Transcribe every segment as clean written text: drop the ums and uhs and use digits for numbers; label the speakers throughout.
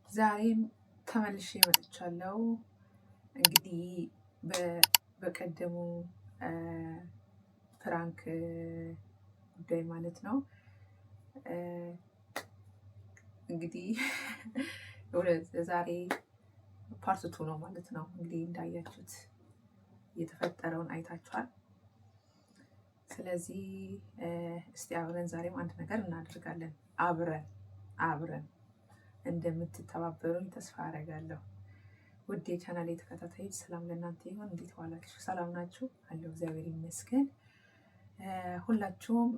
Speaker 1: ዛሬም ተመልሼ መጥቻለሁ። እንግዲህ በቀደሙ ፕራንክ ጉዳይ ማለት ነው። እንግዲህ ዛሬ ፓርት 2 ነው ማለት ነው። እንግዲህ እንዳያችሁት የተፈጠረውን አይታችኋል። ስለዚህ እስቲ አብረን ዛሬም አንድ ነገር እናደርጋለን። አብረን እንደምትተባበሩኝ ተስፋ አደርጋለሁ። ውድ የቻናሌ ተከታታዮች ሰላም ለእናንተ ይሁን። እንዴት ዋላችሁ? ሰላም ናችሁ? አለሁ እግዚአብሔር ይመስገን። ሁላችሁም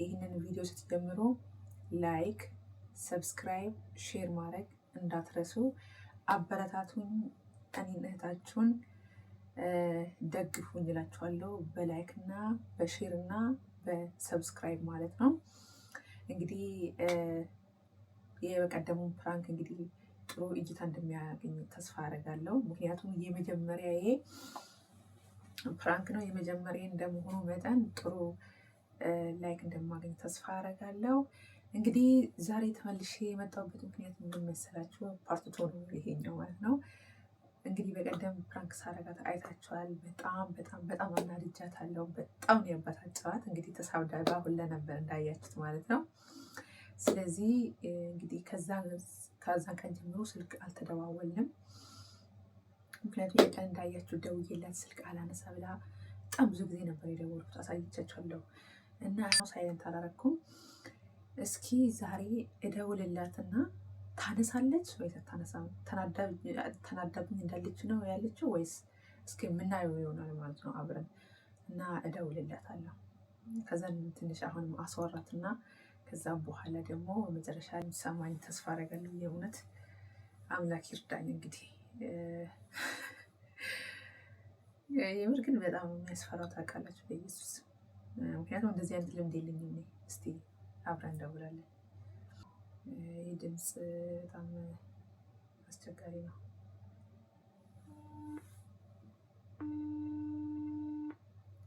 Speaker 1: ይህንን ቪዲዮ ስትጀምሩ ላይክ፣ ሰብስክራይብ፣ ሼር ማድረግ እንዳትረሱ። አበረታቱኝ። እኔን እህታችሁን ደግፉኝ እላችኋለሁ። በላይክ እና በሼር እና በሰብስክራይብ ማለት ነው። እንግዲህ የበቀደሙን ፕራንክ እንግዲህ ጥሩ እይታ እንደሚያገኝ ተስፋ አደርጋለሁ። ምክንያቱም የመጀመሪያዬ ፕራንክ ነው። የመጀመሪያ እንደመሆኑ መጠን ጥሩ ላይክ እንደማገኝ ተስፋ አደርጋለሁ። እንግዲህ ዛሬ ተመልሼ የመጣሁበት ምክንያት ምን መሰላችሁ? ፓርት 2 ነው ይሄኛው ማለት ነው። እንግዲህ በቀደም ፕራንክ ሳረጋት አይታችኋል። በጣም አናድጃታለሁ። በጣም ነው ያበሳጨኋት። እንግዲህ ተሳብዳባ ሁላ ነበር እንዳያችሁት ማለት ነው። ስለዚህ እንግዲህ ከዛን ቀን ጀምሮ ስልክ አልተደዋወልንም። ምክንያቱም የቀን እንዳያችሁ ደውዬላት ስልክ አላነሳ ብላ በጣም ብዙ ጊዜ ነበር የደወልኩት። አሳይቻችኋለሁ እና ሳይለንት አላረኩም። እስኪ ዛሬ እደውልላትና ታነሳለች ወይስ አታነሳም? ተናዳብኝ እንዳለች ነው ያለችው ወይስ እስኪ የምናየው ይሆናል ማለት ነው አብረን እና እደውልላታለሁ። ከዛን ትንሽ አሁንም አስወራትና ከዛም በኋላ ደግሞ መጨረሻ የሚሰማኝ ተስፋ አደርጋለሁ። የእውነት አምላክ ይርዳኝ። እንግዲህ የምር ግን በጣም የሚያስፈራው ታውቃላችሁ በኢየሱስ። ምክንያቱም እንደዚህ አይነት ልምድ የለኝም። እስቲ አብረን እንደውላለን። ይህ ድምፅ በጣም አስቸጋሪ ነው።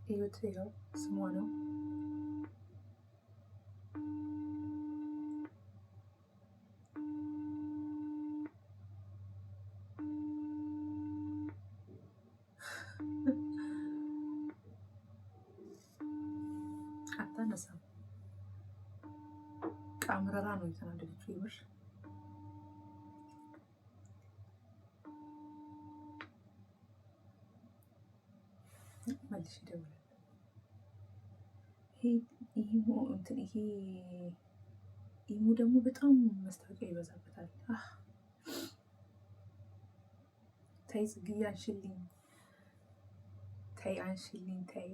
Speaker 1: እዩት፣ ይኸው ስሟ ነው። አታነሳም። ቃምረራ ነው የተናደደችው። ይምር መልሽ ይደውላል። ይሄ ኢሙ ደግሞ በጣም መስታወቂያ ይበዛበታል። ተይ ጽግዬ አንሽልኝ፣ ተይ አንሽልኝ፣ ተይ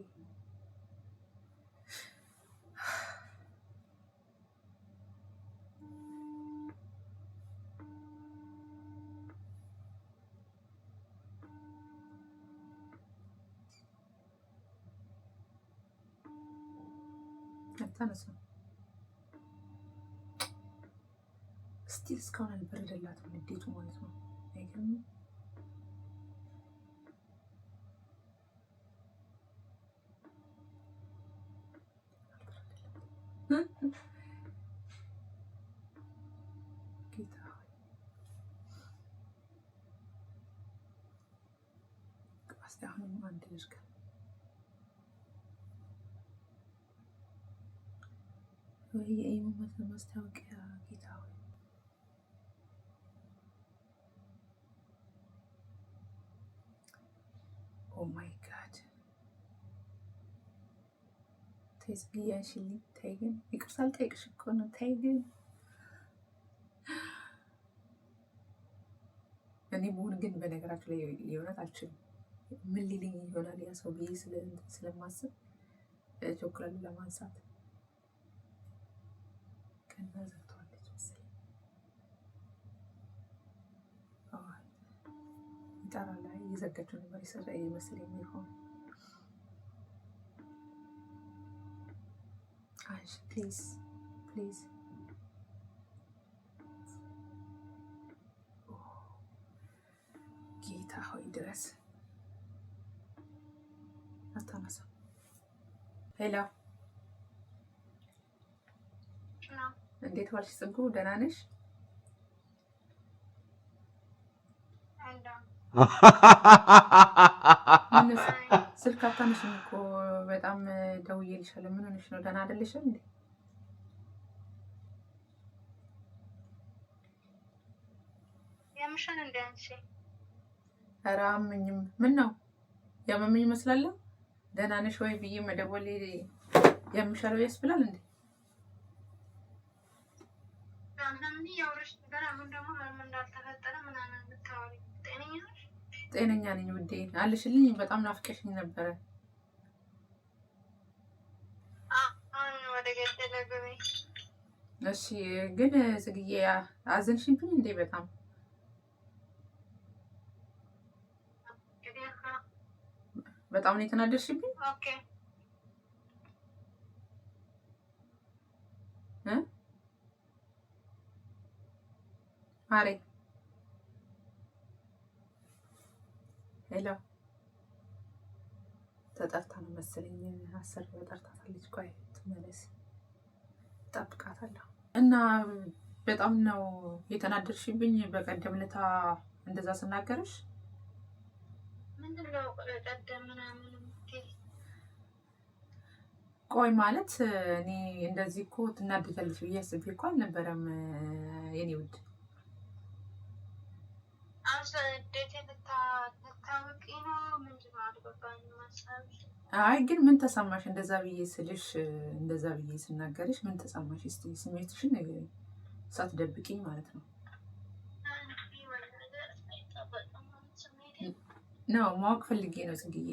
Speaker 1: አታነሳም። ስቲል እስካሁን አልበረደላትም ንዴቱ ማለት ነው። አይገርምም? ጌታ ሆይ አሁንም አንድ ልጅ ወይ የኢሙመት ማስታወቂያ ጌታ ሆይ ኦ ማይ ጋድ። ተይ ጽግዬ አንሽልኝ፣ ተይ ግን ይቅርታ ልጠይቅሽ እኮ ነው። ተይ ግን እኔ መሆን ግን በነገራችሁ ላይ የእውነት አልችልም። ምን ሊልኝ ይሆናል ያ ሰው ብዬ ስለማስብ ቾክላሉ ለማንሳት ከና ዘግተዋለች መሰለኝ። ጠራ ላይ እየዘጋችው ነበር የሰራ ይመስለኝ የሚሆን አንሺ ፕሊዝ ፕሊዝ። ጌታ ሆይ ድረስ። አታነሳ። ሄሎ እንዴት ዋልሽ ጽጉ? ደህና ነሽ? ስልክ አታነሽም እኮ በጣም ደውዬልሻለሁ። ምን ሆነሽ ነው? ደህና አይደለሽም እንዴ?
Speaker 2: ያምሻል እንዴ አንቺ?
Speaker 1: ኧረ አመኝም። ምን ነው ያመመኝ ይመስላለሁ? ደህና ነሽ ወይ ብዬ መደወል ያምሻል ወይ ያስብላል እንዴ? ጤነኛ ነኝ ውዴ፣ አለሽልኝ። በጣም ናፍቀሽኝ ነበረ። እሺ ግን ጽግዬ አዘንሽብኝ እንዴ? በጣም ነው የተናደድሽብኝ። ማሬ ሄሎ፣ ተጠርታ ነው መሰለኝ። አሰር ጠርታታለች። ቆይ ትመለስ፣ እጠብቃታለሁ። እና በጣም ነው የተናደድሽብኝ በቀደም ለታ እንደዛ ስናገርሽ። ቆይ ማለት እኔ እንደዚህ እኮ ትናደጃለሽ ብዬ አስቤ እኮ አልነበረም የኔ ውድ። አይ ግን ምን ተሰማሽ እንደዛ ብዬ ስልሽ፣ እንደዛ ብዬ ስናገርሽ ምን ተሰማሽ? እስቲ ስሜትሽን ንገሪኝ፣ ሳትደብቂኝ ማለት ነው። ነው ማወቅ ፈልጌ ነው ጽግዬ፣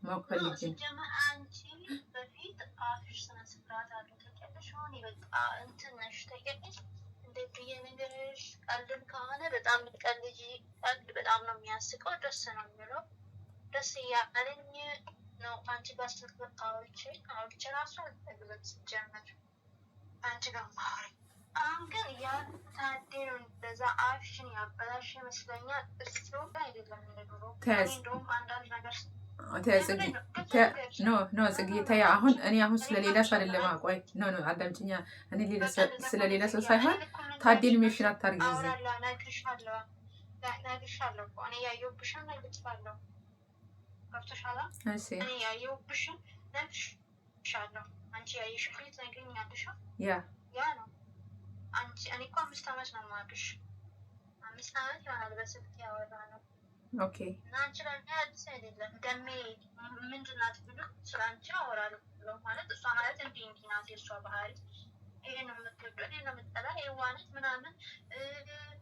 Speaker 1: ማወቅ ፈልጌ ነው።
Speaker 2: ቀልድም ከሆነ በጣም ቀልጅ፣ ቀልድ በጣም ነው የሚያስቀው፣ ደስ ነው የሚለው። ደስ እያለኝ ነው አንቺ ጋር ስትመጣ አውርቼ ራሱ አልጠግብም ሲጀመር አንቺ ጋር ማውራት። አሁን ግን ያታዴ ነው እንደዛ አፍሽን ያበላሽ ይመስለኛል። እሱ አይደለም እንደድሮ። እንደውም አንዳንድ ነገር
Speaker 1: ኖ ጽግዬ ተይ። አሁን እኔ አሁን ስለሌላ ሰው አይደለም። ቆይ ኖ አዳምጪኛ። እኔ ስለሌላ ሰው ሳይሆን ታዴን ሜሽን አታርጊ።
Speaker 2: ነግሬሻለሁ እኮ እኔ ያየሁብሽን ነግሬሻለሁ። ገብቶሻል? እኔ ያየሁብሽን ነግሬሻለሁ። አንቺ ያየሽብኝ ትነግሪኛለሽ። ያ ነው አንቺ። እኔ እኮ 5 ዓመት ነው የማውቅሽ። 5 ዓመት ይሆናል በስልክ ያወራነው።
Speaker 1: ኦኬ።
Speaker 2: እና አንቺ ለእኔ አዲስ አይደለም። ደሜ ምንድን ናት ብሎ ስለ አንቺ አወራለሁ ማለት እሷ ማለት እንዲህ ናት። የእሷ ባህሪ ይሄ ነው የምትወደው፣ ይሄ ነው የምትጠላ፣ የዋነት ምናምን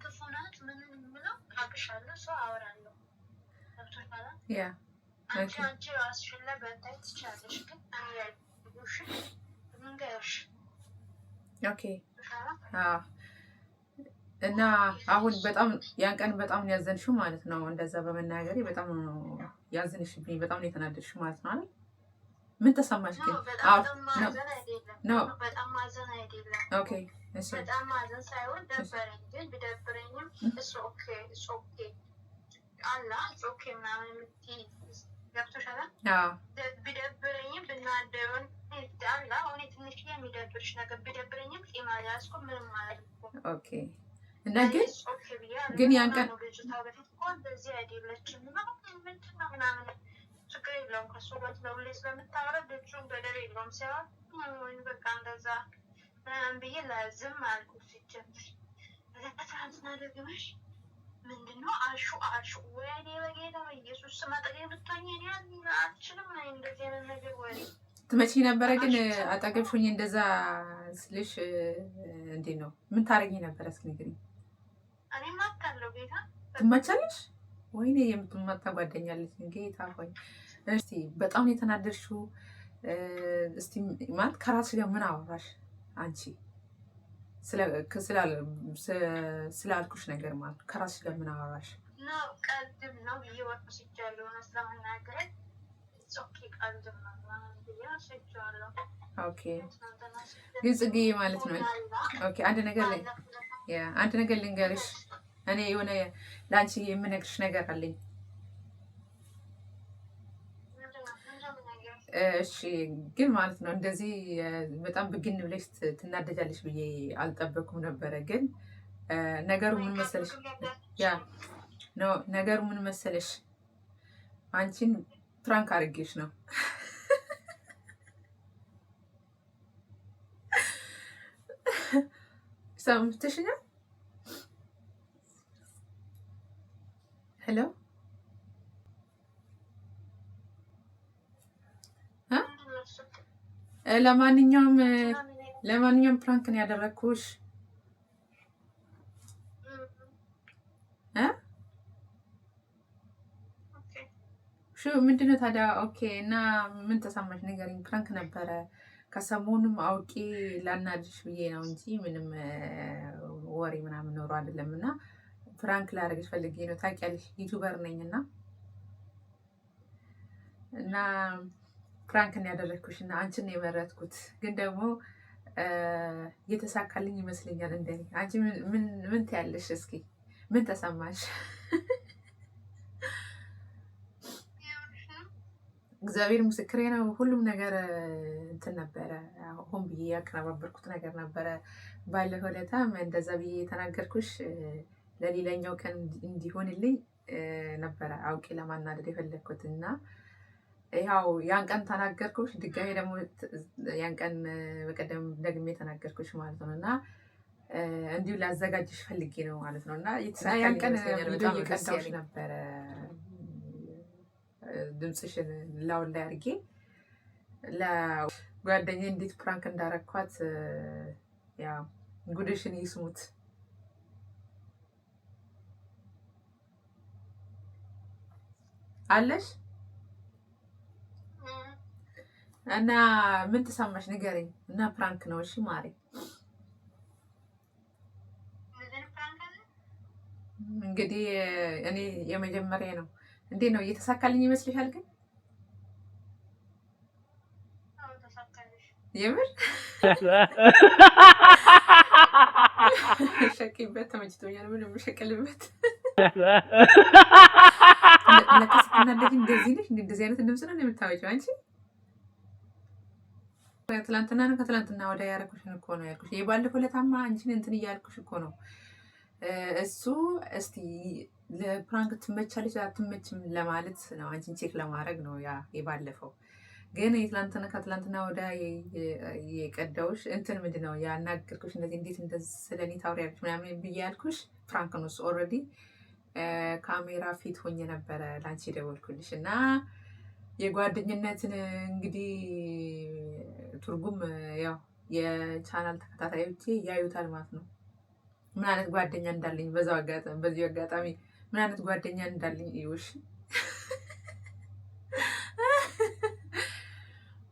Speaker 2: ክፉ ናት ምን የምለው አውቅሻለሁ። ሰው አወራለሁ። ገብቶሻል? አንቺ ራስሽን ላይ በታይ ትችላለሽ፣ ግን እኔ ያልኩሽ ልንገርሽ።
Speaker 1: ኦኬ። እና አሁን በጣም ያን ቀን በጣም ነው ያዘንሽው ማለት ነው። እንደዛ በመናገሬ በጣም ነው ያዘንሽብኝ፣ በጣም ነው የተናደድሽው ማለት ነው አይደል? ምን ተሰማሽ ግን?
Speaker 2: ነው በጣም ማዘን አይደለም።
Speaker 1: ኦኬ እሺ፣
Speaker 2: በጣም ማዘን ሳይሆን ደበረኝ። ግን ቢደብረኝም እሱ ኦኬ አላ ኦኬ ምናምን የምትይ ገብቶሻል? ቢደብረኝም ብናደሩን አላ ሆኔ ትንሽ የሚደብርሽ ነገር ቢደብረኝም ጤማ ያስኩ ምንም ማለት ነው።
Speaker 1: ኦኬ። እና ግን ያን ቀን
Speaker 2: ልጅቷ በፊት እኮ እንደዚህ አይደለችም ምናምን ችግር የለውም። ከሱ ጋር ለሁሌ ስለምታወራ ልጁን በደር የለውም ሲሆን ወይም በቃ እንደዛ ምናምን ብዬ ለዝም አልኩ። ሲጀምር ትናንትና ደግመሽ ምንድነው አልሹ ወይኔ በጌታ በኢየሱስ ስም አጠገቤ ብትሆኝ እኔ አልችልም እንደዚህ አይነት ነገር ወሬ
Speaker 1: ትመጪ ነበረ። ግን አጠገብሽ ሆኜ እንደዛ ስልሽ እንዴት ነው ምን ታረጊ ነበረ? እስኪ ንገሪኝ።
Speaker 2: እኔ ማታለሁ ጌታ
Speaker 1: ትመቻለሽ? ወይኔ የምትመታ ጓደኛለች። ጌታ ሆይ እስቲ በጣም ነው የተናደድሽው። እስቲ ማለት ከራስሽ ጋር ምን አወራሽ አንቺ? ስላልኩሽ ነገር ማለት ከራስሽ ጋር ምን አወራሽ?
Speaker 2: ነው ቀልድም ነው ብዬ ወጥቻለሁ። ስለምናገር ኦኬ ቀልድም ነው ብዬ ወጥቻለሁ።
Speaker 1: ኦኬ ግን ጽግዬ ማለት ነው። ኦኬ አንድ ነገር ልንገርሽ። እኔ የሆነ ለአንቺ የምነግርሽ ነገር አለኝ። እሺ ግን ማለት ነው እንደዚህ በጣም ብግን ብለሽ ትናደጃለሽ ብዬ አልጠበኩም ነበረ። ግን ነገሩ ምን መሰለሽ? ነው ነገሩ። ምን መሰለሽ አንቺን ፕራንክ አድርጌሽ ነው። ሰምተሽኛል? ሄሎ ለማንኛውም ፕራንክ ነው ያደረግኩሽ። ምንድነው ታዲያ? ኦኬ። እና ምን ተሰማሽ ንገሪኝ። ፕራንክ ነበረ። ከሰሞኑም አውቄ ላናድሽ ብዬ ነው እንጂ ምንም ወሬ ምናምን ኖሮ አይደለም። እና ፕራንክ ላደርግሽ ፈልጌ ነው። ታውቂያለሽ ዩቱበር ነኝ እና ፕራንክን ያደረግኩሽ እና አንቺን ነው የመረጥኩት። ግን ደግሞ የተሳካልኝ ይመስለኛል እንደኔ። አንቺ ምን ትያለሽ? እስኪ ምን ተሰማሽ? እግዚአብሔር ምስክሬ ነው። ሁሉም ነገር እንትን ነበረ። ሆን ብዬ ያቀነባበርኩት ነገር ነበረ። ባለፈው ዕለታም እንደዛ ብዬ የተናገርኩሽ ለሌላኛው ቀን እንዲሆንልኝ ነበረ አውቄ ለማናደድ የፈለግኩት እና ያው ያን ቀን ተናገርኩሽ። ድጋሜ ደግሞ ያን ቀን በቀደም ደግሜ ተናገርኩሽ ማለት ነው እና እንዲሁ ላዘጋጅሽ ፈልጌ ነው ማለት ነው እና ያን ቀን ቪዲዮ እየቀዳሁሽ ነበረ ድምፅሽን ላውን ላይ አድርጌ ለጓደኛዬ እንዴት ፕራንክ እንዳረኳት ያ ጉድሽን ይስሙት አለሽ እና ምን ተሰማሽ ንገረኝ። እና ፕራንክ ነው እሺ ማሬ። እንግዲህ እኔ የመጀመሪያ ነው። እንዴት ነው እየተሳካልኝ ይመስልሻል? ግን የምር ሸቂበት ተመችቶኛል። ምንም ሸቅልበት እንደዚህ ነሽ። እንደዚህ አይነት ድምፅ ነው የምታወጪው አንቺ። ትላንትና ነው ከትላንትና ወደ ያረኩሽን እኮ ነው ያልኩሽ። የባለፈው ለታማ አንቺን እንትን እያልኩሽ እኮ ነው እሱ እስቲ ለፕራንክ ትመቻለች አትመችም ለማለት ነው፣ አንቺን ቼክ ለማድረግ ነው ያ የባለፈው። ግን የትላንትና ከትላንትና ወደ የቀዳውሽ እንትን ምንድን ነው ያናገርኩሽ እንደዚህ እንዴት እንደዚህ ስለኔ ታውሪያለሽ ምናምን ብዬ ያልኩሽ ፕራንክ ነው እሱ። ኦልሬዲ ካሜራ ፊት ሆኜ ነበረ ለአንቺ የደወልኩልሽ እና የጓደኝነትን እንግዲህ ትርጉም ያው የቻናል ተከታታዮቼ ያዩታል ማለት ነው። ምን አይነት ጓደኛ እንዳለኝ በዚሁ አጋጣሚ ምን አይነት ጓደኛ እንዳለኝ ይውሽ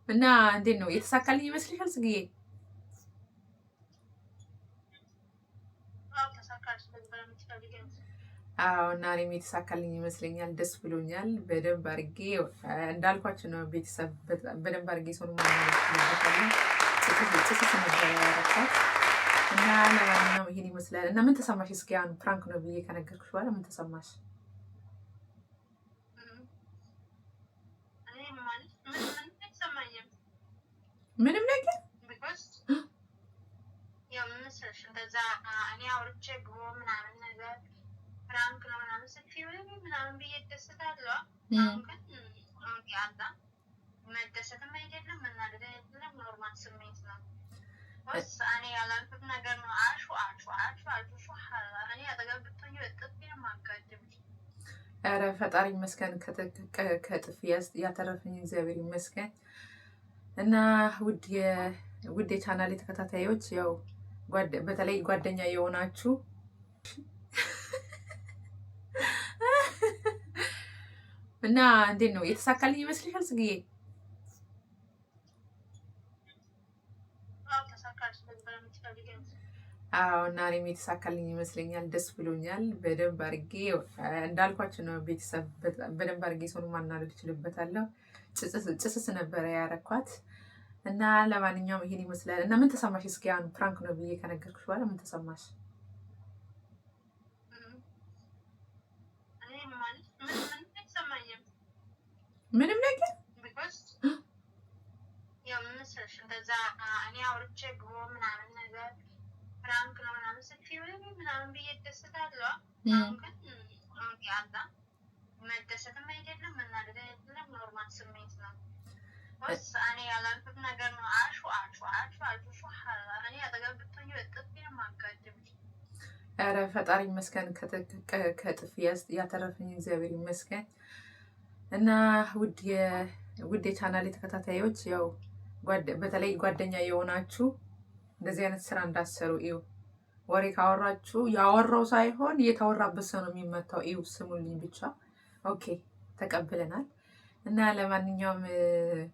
Speaker 1: እና እንዴት ነው የተሳካልኝ ይመስልሻል ጽጌ? አዎ እና እኔም የተሳካልኝ ይመስለኛል። ደስ ብሎኛል። በደንብ አድርጌ እንዳልኳቸው ነው ቤተሰብ በደንብ አድርጌ ሰውን ጽስስ ነበር ያረኳት እና ለማንኛውም ይሄን ይመስላል። እና ምን ተሰማሽ እስኪ አሁን ፕራንክ ነው ብዬ ከነገርኩሽ በኋላ ምን ተሰማሽ? ምንም ነገር እንደዛ እኔ አውርቼ ግቦ ምናምን ነገር ፕራንክ ነው ምናምን ስትይ ምናምን ብዬ እደሰታለሁ። አሁን ግን ያላ መደሰትም አይደለም መናደድ አይደለም፣ ኖርማል ስሜት ነው። ወስ እኔ ያላልኩት ነገር ነው። አሹ እኔ አጠገብ ብትሆኚ በጥፊ ነው የማጋድም። ኧረ ፈጣሪ ይመስገን ከጥፊ ያተረፈኝ እግዚአብሔር ይመስገን። እና ውድ የቻናሌ ተከታታዮች ያው በተለይ ጓደኛ የሆናችሁ እና እንዴት ነው የተሳካልኝ ይመስልሻል ጽጌዬ? አዎ እና እኔም የተሳካልኝ ይመስለኛል። ደስ ብሎኛል። በደንብ አድርጌ እንዳልኳቸው ነው ቤተሰብ በደንብ አድርጌ ሰውን ማናደድ እችልበታለሁ። ጭስስ ነበረ ያረኳት እና ለማንኛውም ይሄን ይመስላል። እና ምን ተሰማሽ እስኪ አሁን ፕራንክ ነው ብዬ ከነገርኩሽ በኋላ ምን ተሰማሽ? ምንም ነገር እንደዛ እኔ አውርቼ ግቦ ምናምን ነገር ፕራንክ ነው ምናምን ስትይ ምናምን ብዬ እደሰታለሁ። አሁን ግን
Speaker 2: ያላ መደሰትም አይደለም መናደድ አይደለም፣ ኖርማል ስሜት ነው። በስ እኔ ያላልኩት ነገር ነው። አሹ እኔ አጠገብ ብትሆኚ በጥፊ ነው የማጋድምሽ።
Speaker 1: ኧረ ፈጣሪ ይመስገን ከጥፊ ያተረፈኝ እግዚአብሔር ይመስገን። እና ውድ የቻናሌ ተከታታዮች ያው በተለይ ጓደኛ የሆናችሁ እንደዚህ አይነት ስራ እንዳሰሩ እዩ። ወሬ ካወራችሁ ያወራው ሳይሆን የተወራበት ሰው ነው የሚመታው። እዩ ስሙልኝ ብቻ። ኦኬ ተቀብለናል። እና ለማንኛውም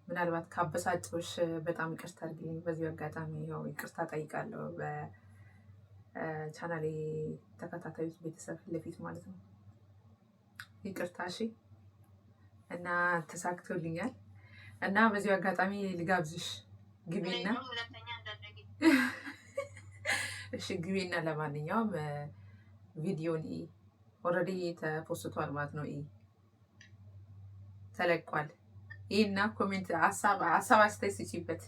Speaker 1: ምናልባት ካበሳጨሁሽ በጣም ይቅርታ አድርግልኝ። በዚህ አጋጣሚ ያው ይቅርታ ጠይቃለሁ በቻናሌ ተከታታዮች ቤተሰብ ፊት ለፊት ማለት ነው። ይቅርታ እሺ። እና ተሳክቶልኛል። እና በዚሁ አጋጣሚ ልጋብዝሽ ግቢና እሺ ግቢና ለማንኛውም ቪዲዮን ኦልሬዲ ተፖስቷል ማለት ነው። ተለቋል። ይህና ኮሜንት ሀሳብ አስተያየት ስጪበት።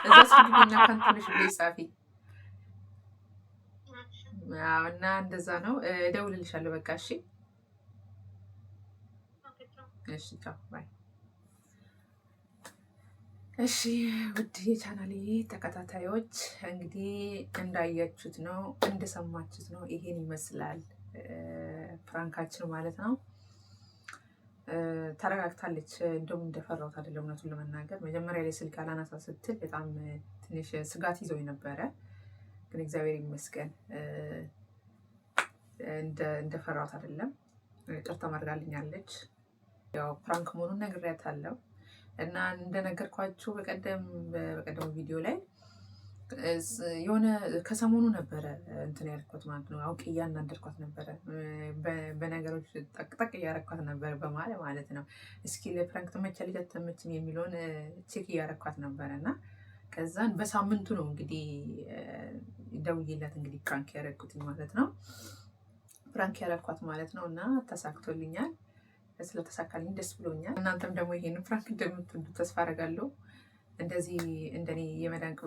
Speaker 1: እዛ ስግቢና ከንትንሽ ብሌ ጻፊ እና እንደዛ ነው። እደውልልሻለሁ በቃ እሺ። እሺ ቻው ባይ። እሺ ውድ የቻናሌ ተከታታዮች እንግዲህ እንዳያችሁት ነው እንደሰማችሁት ነው። ይሄን ይመስላል ፕራንካችን ማለት ነው። ተረጋግታለች። እንደውም እንደፈራሁት አይደለም እውነቱን ለመናገር መጀመሪያ ላይ ስልክ አላነሳ ስትል በጣም ትንሽ ስጋት ይዘው ነበረ። ግን እግዚአብሔር ይመስገን እንደፈራሁት አይደለም። ይቅርታ ማድርጋልኛለች። ያው ፕራንክ መሆኑን ነግሬያታለሁ እና እንደነገርኳችሁ በቀደሙ ቪዲዮ ላይ የሆነ ከሰሞኑ ነበረ እንትን ያልኳት ማለት ነው። አውቄ እያናደርኳት ነበረ፣ በነገሮች ጠቅጠቅ እያረኳት ነበረ ማለት ነው። እስኪ ለፕራንክ ትመቻለች አትመችም የሚለውን ቼክ እያረኳት ነበረ እና ከዛን በሳምንቱ ነው እንግዲህ ደውዬላት እንግዲህ ፕራንክ ያረኩትኝ ማለት ነው። ፕራንክ ያረኳት ማለት ነው እና ተሳክቶልኛል። ስለተሳካልኝ ደስ ብሎኛል። እናንተም ደግሞ ይሄንን ፕራንክ እንደምትወዱ ተስፋ አደርጋለሁ። እንደዚህ እንደኔ የመዳም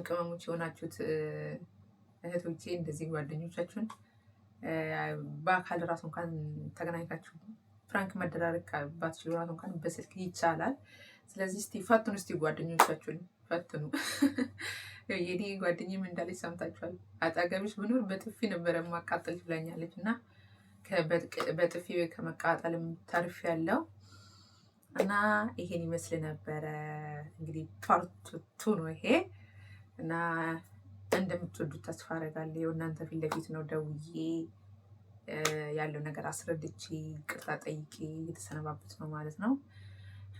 Speaker 1: ቅመሞች የሆናችሁት እህቶቼ እንደዚህ ጓደኞቻችሁን በአካል ራሱ እንኳን ተገናኝታችሁ ፕራንክ መደራረግ ባትችሉ ራሱ እንኳን በስልክ ይቻላል። ስለዚህ እስቲ ፈትኑ፣ እስቲ ጓደኞቻችሁን ፈትኑ። የኔ ጓደኛም እንዳለች ሰምታችኋል። አጠገብሽ ብኖር በጥፊ ነበረ ማቃጠልሽ ብላኛለች እና በጥፊ ከመቃጠልም ተርፍ ያለው እና ይሄን ይመስል ነበረ። እንግዲህ ፓርት ቱ ነው ይሄ እና እንደምትወዱት ተስፋ አደርጋለሁ። እናንተ ፊት ለፊት ነው ደውዬ ያለው ነገር አስረድቼ ይቅርታ ጠይቄ እየተሰነባበት ነው ማለት ነው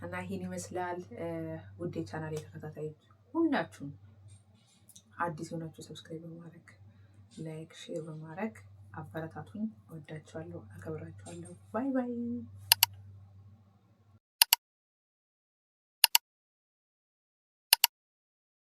Speaker 1: እና ይሄን ይመስላል። ውድ የቻናሌ ተከታታዮች ሁላችሁም አዲስ የሆናችሁ ሰብስክራይብ በማድረግ ላይክ፣ ሼር በማድረግ አበረታቱኝ። እወዳችኋለሁ፣ አከብራችኋለሁ። ባይ ባይ።